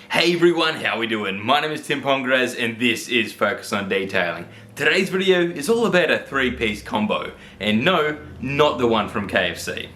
Hey everyone, how we doing? My name is Tim Pongrez and this is Focus on Detailing. Today's video is all about a three-piece combo, and no, not the one from KFC.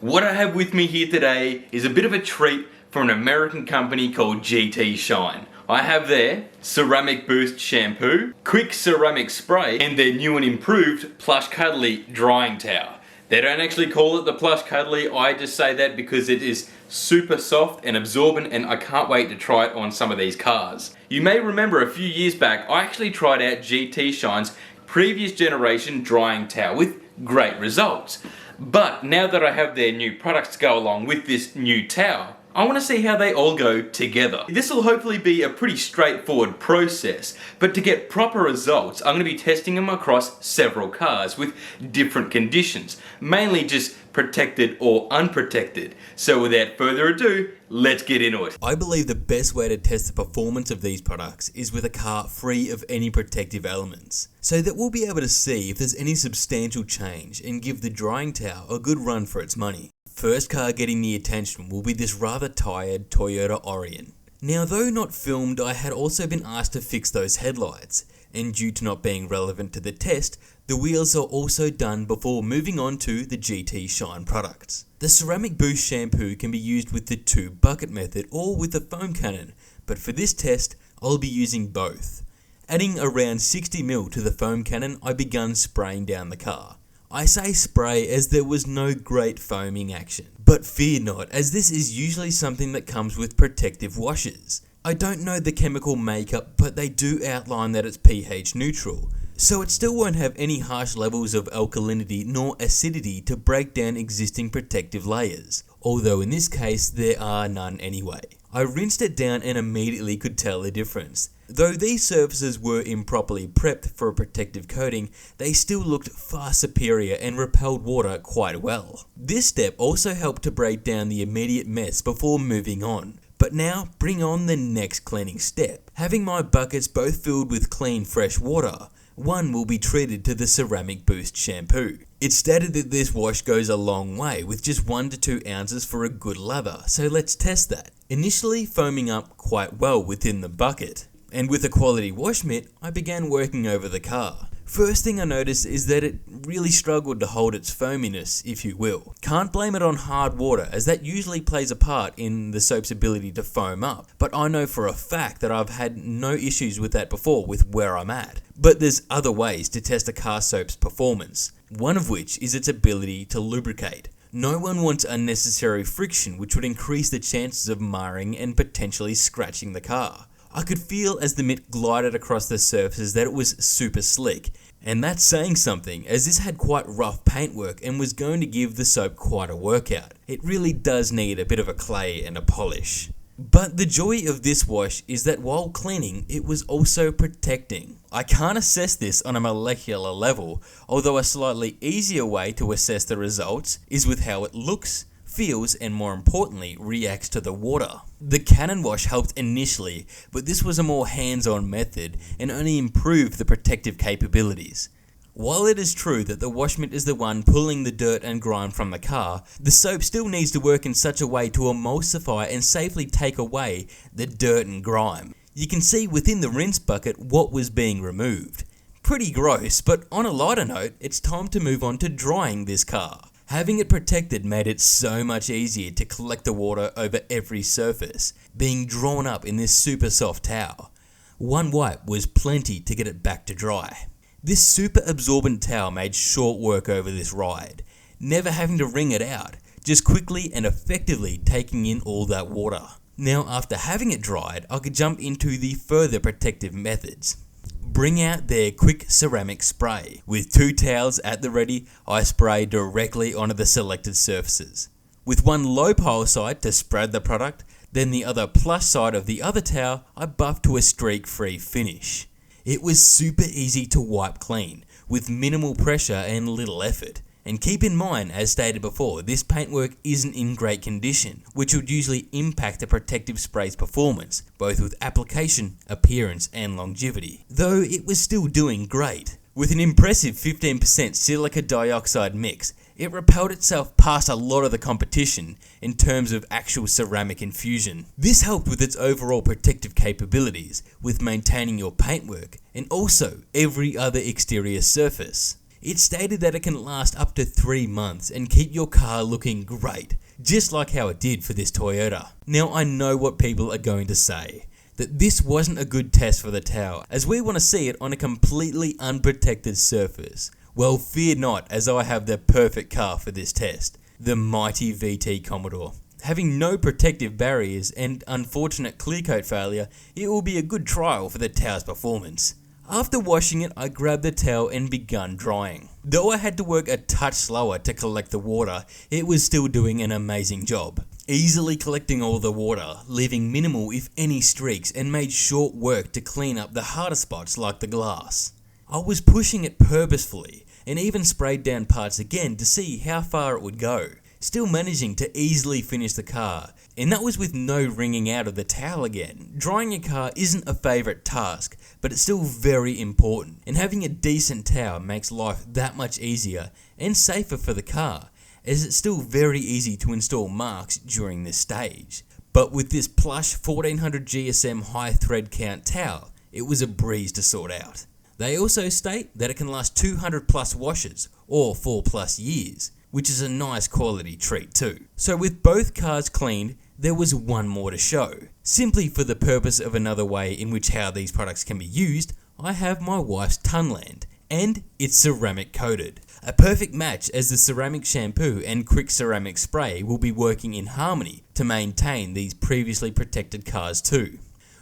What I have with me here today is a bit of a treat from an American company called GT Shine. I have their Ceramic Boost Shampoo, Quick Ceramic Spray, and their new and improved Plush Cuddly Drying Towel. They don't actually call it the Plush Cuddly, I just say that because it is super soft and absorbent, and I can't wait to try it on some of these cars. You may remember a few years back I actually tried out GT Shine's previous generation drying towel with great results. But now that I have their new products to go along with this new towel, I want to see how they all go together. This will hopefully be a pretty straightforward process, but to get proper results, I'm going to be testing them across several cars with different conditions, mainly just protected or unprotected. So without further ado, let's get into it. I believe the best way to test the performance of these products is with a car free of any protective elements, so that we'll be able to see if there's any substantial change and give the drying towel a good run for its money. First car getting the attention will be this rather tired Toyota Aurion. Now, though not filmed, I had also been asked to fix those headlights, and due to not being relevant to the test, the wheels are also done before moving on to the GT Shine products. The Ceramic Boost Shampoo can be used with the 2-bucket method or with the foam cannon, but for this test, I'll be using both. Adding around 60ml to the foam cannon, I began spraying down the car. I say spray as there was no great foaming action, but fear not, as this is usually something that comes with protective washes. I don't know the chemical makeup, but they do outline that it's pH neutral, so it still won't have any harsh levels of alkalinity nor acidity to break down existing protective layers, although in this case there are none anyway. I rinsed it down and immediately could tell the difference. Though these surfaces were improperly prepped for a protective coating, they still looked far superior and repelled water quite well. This step also helped to break down the immediate mess before moving on. But now, bring on the next cleaning step. Having my buckets both filled with clean fresh water, one will be treated to the Ceramic Boost Shampoo. It's stated that this wash goes a long way with just 1 to 2 ounces for a good lather, so let's test that. Initially foaming up quite well within the bucket, and with a quality wash mitt, I began working over the car. First thing I noticed is that it really struggled to hold its foaminess, if you will. Can't blame it on hard water, as that usually plays a part in the soap's ability to foam up, but I know for a fact that I've had no issues with that before with where I'm at. But there's other ways to test a car soap's performance, one of which is its ability to lubricate. No one wants unnecessary friction, which would increase the chances of marring and potentially scratching the car. I could feel as the mitt glided across the surfaces that it was super slick, and that's saying something, as this had quite rough paintwork and was going to give the soap quite a workout. It really does need a bit of a clay and a polish. But the joy of this wash is that while cleaning, it was also protecting. I can't assess this on a molecular level, although a slightly easier way to assess the results is with how it looks, feels, and more importantly, reacts to the water. The cannon wash helped initially, but this was a more hands-on method and only improved the protective capabilities. While it is true that the wash mitt is the one pulling the dirt and grime from the car, the soap still needs to work in such a way to emulsify and safely take away the dirt and grime. You can see within the rinse bucket what was being removed. Pretty gross, but on a lighter note, it's time to move on to drying this car. Having it protected made it so much easier to collect the water over every surface, being drawn up in this super soft towel. One wipe was plenty to get it back to dry. This super absorbent towel made short work over this ride, never having to wring it out, just quickly and effectively taking in all that water. Now, after having it dried, I could jump into the further protective methods. Bring out their Quick Ceramic Spray. With 2 towels at the ready, I spray directly onto the selected surfaces. With one low pile side to spread the product, then the other plush side of the other towel I buff to a streak-free finish. It was super easy to wipe clean, with minimal pressure and little effort. And keep in mind, as stated before, this paintwork isn't in great condition, which would usually impact the protective spray's performance, both with application, appearance and longevity. Though it was still doing great. With an impressive 15% silica dioxide mix, it repelled itself past a lot of the competition in terms of actual ceramic infusion. This helped with its overall protective capabilities, with maintaining your paintwork and also every other exterior surface. It stated that it can last up to 3 months and keep your car looking great, just like how it did for this Toyota. Now I know what people are going to say, that this wasn't a good test for the towel, as we want to see it on a completely unprotected surface. Well, fear not, as I have the perfect car for this test, the mighty VT Commodore. Having no protective barriers and unfortunate clear coat failure, it will be a good trial for the towel's performance. After washing it, I grabbed the towel and begun drying. Though I had to work a touch slower to collect the water, it was still doing an amazing job. Easily collecting all the water, leaving minimal if any streaks, and made short work to clean up the harder spots like the glass. I was pushing it purposefully, and even sprayed down parts again to see how far it would go, still managing to easily finish the car, and that was with no wringing out of the towel again. Drying a car isn't a favourite task, but it's still very important, and having a decent towel makes life that much easier and safer for the car, as it's still very easy to install marks during this stage. But with this plush 1400 GSM high thread count towel, it was a breeze to sort out. They also state that it can last 200 plus washes, or 4 plus years, which is a nice quality treat too. So with both cars cleaned, there was one more to show. Simply for the purpose of another way in which how these products can be used, I have my wife's Tunland, and it's ceramic coated. A perfect match, as the ceramic shampoo and quick ceramic spray will be working in harmony to maintain these previously protected cars too,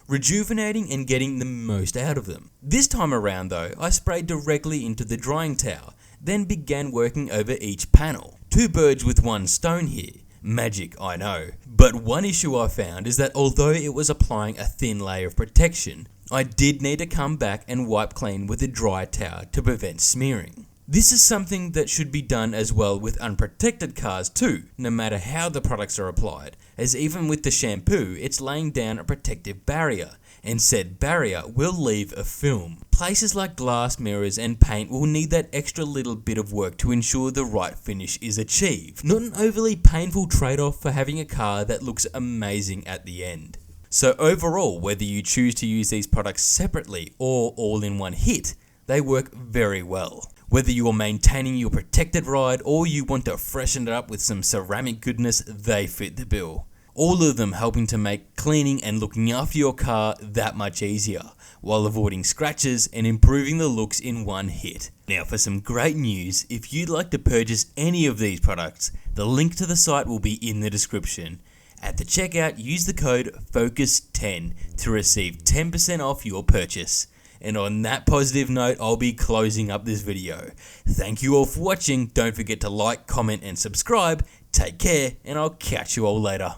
rejuvenating and getting the most out of them. This time around though, I sprayed directly into the drying towel, then began working over each panel. 2 birds with 1 stone here. Magic, I know. But one issue I found is that although it was applying a thin layer of protection, I did need to come back and wipe clean with a dry towel to prevent smearing. This is something that should be done as well with unprotected cars too, no matter how the products are applied, as even with the shampoo it's laying down a protective barrier, and said barrier will leave a film. Places like glass, mirrors and paint will need that extra little bit of work to ensure the right finish is achieved. Not an overly painful trade-off for having a car that looks amazing at the end. So overall, whether you choose to use these products separately or all in one hit, they work very well. Whether you're maintaining your protected ride or you want to freshen it up with some ceramic goodness, they fit the bill. All of them helping to make cleaning and looking after your car that much easier, while avoiding scratches and improving the looks in one hit. Now for some great news, if you'd like to purchase any of these products, the link to the site will be in the description. At the checkout, use the code FOCUS10 to receive 10% off your purchase. And on that positive note, I'll be closing up this video. Thank you all for watching. Don't forget to like, comment and subscribe. Take care, and I'll catch you all later.